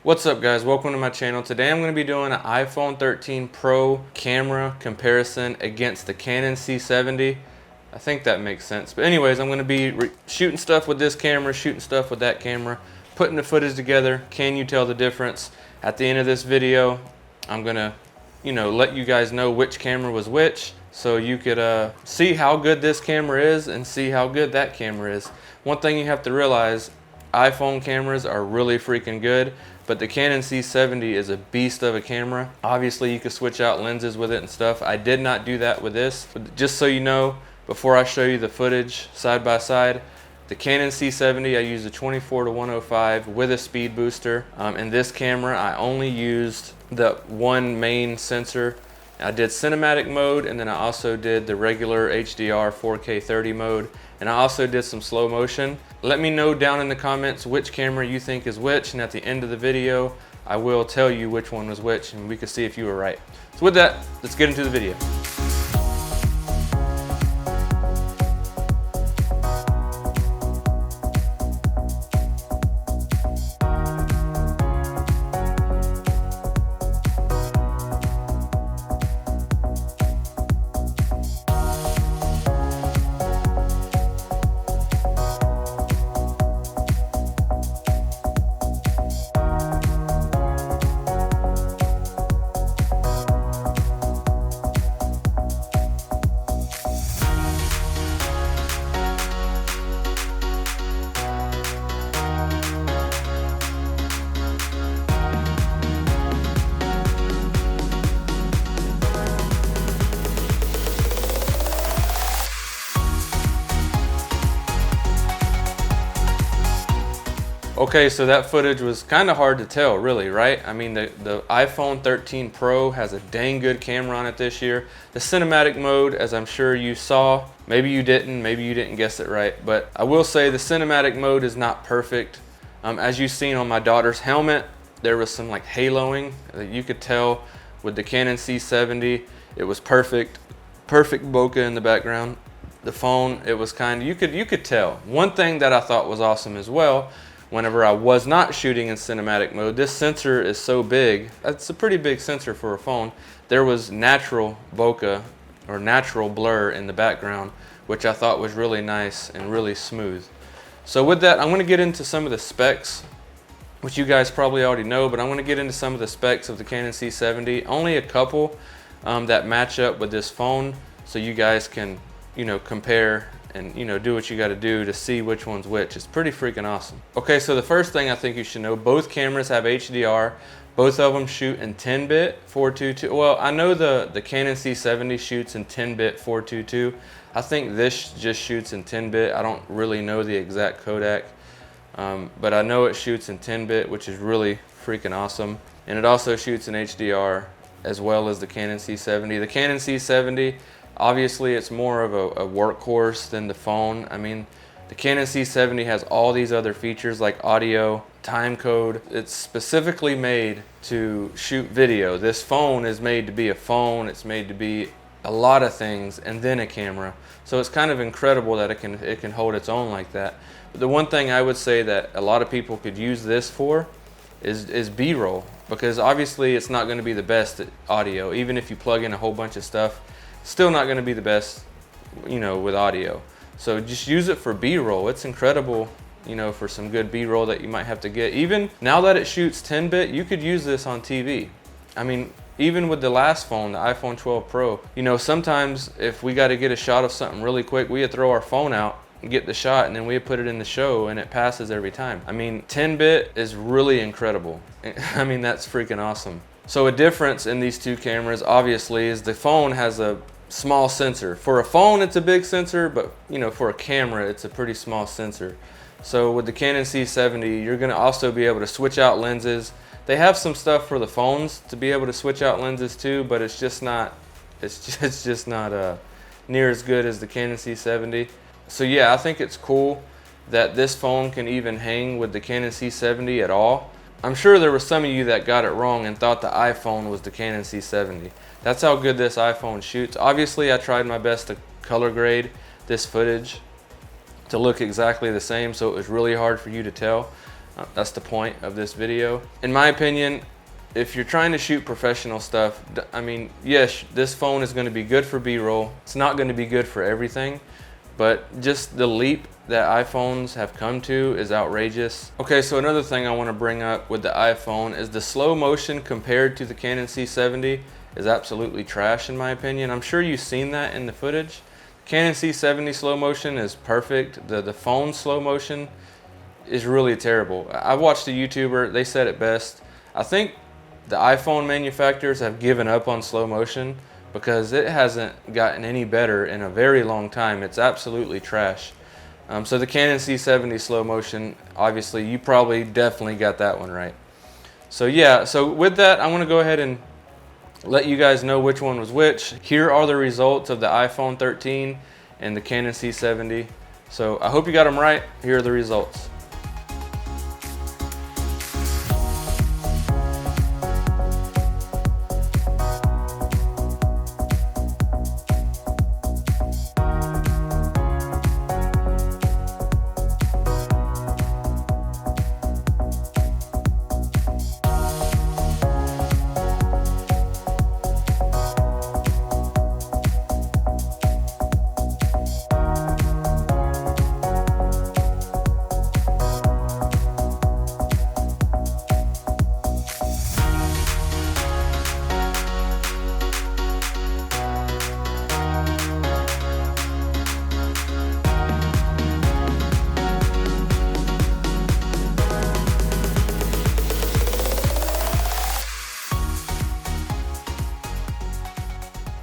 What's up guys, welcome to my channel. Today I'm going to be doing an iPhone 13 Pro camera comparison against the Canon C70. I think that makes sense. But anyways, I'm going to be shooting stuff with this camera, shooting stuff with that camera, putting the footage together. Can you tell the difference? At the end of this video, I'm going to, let you guys know which camera was which, so you could see how good this camera is and see how good that camera is. One thing you have to realize, iPhone cameras are really freaking good, but the Canon C70 is a beast of a camera. Obviously you can switch out lenses with it and stuff. I did not do that with this. But just so you know, before I show you the footage side by side, the Canon C70 I used a 24-105 with a speed booster. In this camera I only used the one main sensor. I did cinematic mode, and then I also did the regular HDR 4K 30 mode, and I also did some slow motion. Let me know down in the comments which camera you think is which, and at the end of the video I will tell you which one was which, and we can see if you were right. So with that, let's get into the video. Okay, so that footage was kind of hard to tell, really, right? I mean, the iPhone 13 Pro has a dang good camera on it this year. The cinematic mode, as I'm sure you saw, maybe you didn't guess it right, but I will say the cinematic mode is not perfect. As you've seen on my daughter's helmet, there was some like haloing that you could tell. With the Canon C70, it was perfect bokeh in the background. The phone, it was kind of, you could tell. One thing that I thought was awesome as well, whenever I was not shooting in cinematic mode, this sensor is so big. It's a pretty big sensor for a phone. There was natural bokeh or natural blur in the background, which I thought was really nice and really smooth. So with that, I'm going to get into some of the specs, which you guys probably already know, but I'm going to get into some of the specs of the Canon C70. Only a couple that match up with this phone, so you guys can, compare and do what you got to do to see which one's which. It's pretty freaking awesome. Okay, so the first thing I think you should know, both cameras have HDR. Both of them shoot in 10-bit 422. Well, I know the Canon C70 shoots in 10-bit 422. I think this just shoots in 10-bit. I don't really know the exact codec, but I know it shoots in 10-bit, which is really freaking awesome. And it also shoots in HDR as well as the Canon C70. The Canon C70, obviously it's more of a workhorse than the phone. I mean, the Canon C70 has all these other features like audio, time code. It's specifically made to shoot video. This phone is made to be a phone. It's made to be a lot of things and then a camera. So it's kind of incredible that it can hold its own like that. But the one thing I would say that a lot of people could use this for is B-roll, because obviously it's not going to be the best at audio. Even if you plug in a whole bunch of stuff, still not going to be the best, with audio. So just use it for B-roll. It's incredible, for some good B-roll that you might have to get. Even now that it shoots 10-bit, you could use this on TV. I mean, even with the last phone, the iPhone 12 Pro, sometimes if we got to get a shot of something really quick, we would throw our phone out and get the shot, and then we put it in the show and it passes every time. I mean, 10-bit is really incredible. I mean, that's freaking awesome. So a difference in these two cameras, obviously, is the phone has a small sensor. For a phone, it's a big sensor, but for a camera, it's a pretty small sensor. So with the Canon C70, you're gonna also be able to switch out lenses. They have some stuff for the phones to be able to switch out lenses too, but it's just not near as good as the Canon C70. So yeah, I think it's cool that this phone can even hang with the Canon C70 at all. I'm sure there were some of you that got it wrong and thought the iPhone was the Canon C70. That's how good this iPhone shoots. Obviously, I tried my best to color grade this footage to look exactly the same, so it was really hard for you to tell. That's the point of this video. In my opinion, if you're trying to shoot professional stuff, I mean, yes, this phone is going to be good for B-roll. It's not going to be good for everything, but just the leap that iPhones have come to is outrageous. Okay, so another thing I want to bring up with the iPhone is the slow motion compared to the Canon C70 is absolutely trash in my opinion. I'm sure you've seen that in the footage. Canon C70 slow motion is perfect. The phone slow motion is really terrible. I watched a YouTuber, they said it best. I think the iPhone manufacturers have given up on slow motion because it hasn't gotten any better in a very long time. It's absolutely trash. So the Canon C70 slow motion, obviously you probably definitely got that one right. So yeah, so with that, I want to go ahead and let you guys know which one was which. Here are the results of the iPhone 13 and the Canon C70. So I hope you got them right. Here are the results.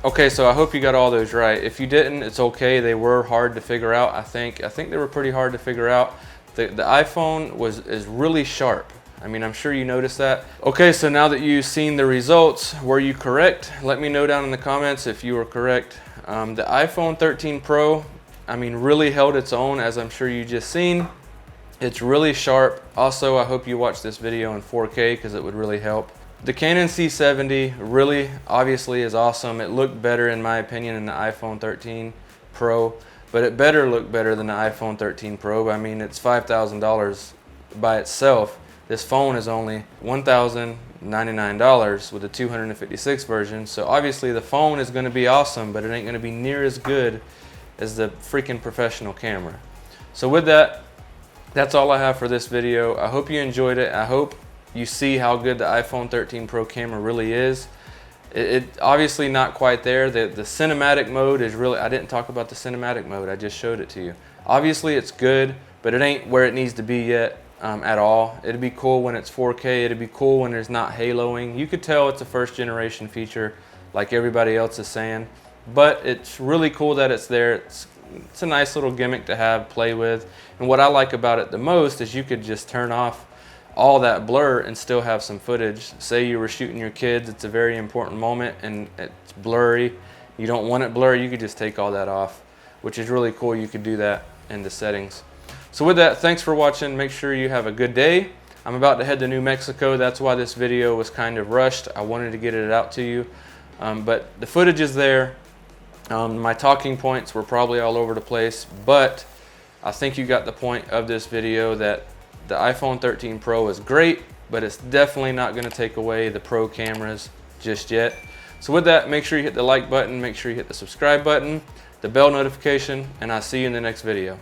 Okay, so I hope you got all those right. If you didn't, it's okay. They were hard to figure out. I think they were pretty hard to figure out. The iPhone is really sharp. I mean, I'm sure you noticed that. Okay, so now that you've seen the results, were you correct? Let me know down in the comments if you were correct. The iPhone 13 Pro, I mean, really held its own, as I'm sure you just seen. It's really sharp. Also, I hope you watch this video in 4K because it would really help. The Canon C70 really obviously is awesome. It looked better in my opinion in the iPhone 13 Pro, but it better look better than the iPhone 13 Pro. I mean, it's $5,000 by itself. This phone is only $1,099 with a 256 version. So obviously the phone is going to be awesome, but it ain't going to be near as good as the freaking professional camera. So with that, that's all I have for this video. I hope you enjoyed it. I hope you see how good the iPhone 13 Pro camera really is. It obviously not quite there. The cinematic mode is really, I didn't talk about the cinematic mode, I just showed it to you. Obviously it's good, but it ain't where it needs to be yet at all. It'd be cool when it's 4K, it'd be cool when there's not haloing. You could tell it's a first generation feature like everybody else is saying, but it's really cool that it's there. It's a nice little gimmick to have, play with. And what I like about it the most is you could just turn off all that blur and still have some footage. Say you were shooting your kids, it's a very important moment and it's blurry. You don't want it blurry, you could just take all that off, which is really cool. You could do that in the settings. So with that, thanks for watching. Make sure you have a good day. I'm about to head to New Mexico. That's why this video was kind of rushed. I wanted to get it out to you. But the footage is there. My talking points were probably all over the place, but I think you got the point of this video that the iPhone 13 Pro is great, but it's definitely not going to take away the Pro cameras just yet. So with that, make sure you hit the like button, make sure you hit the subscribe button, the bell notification, and I'll see you in the next video.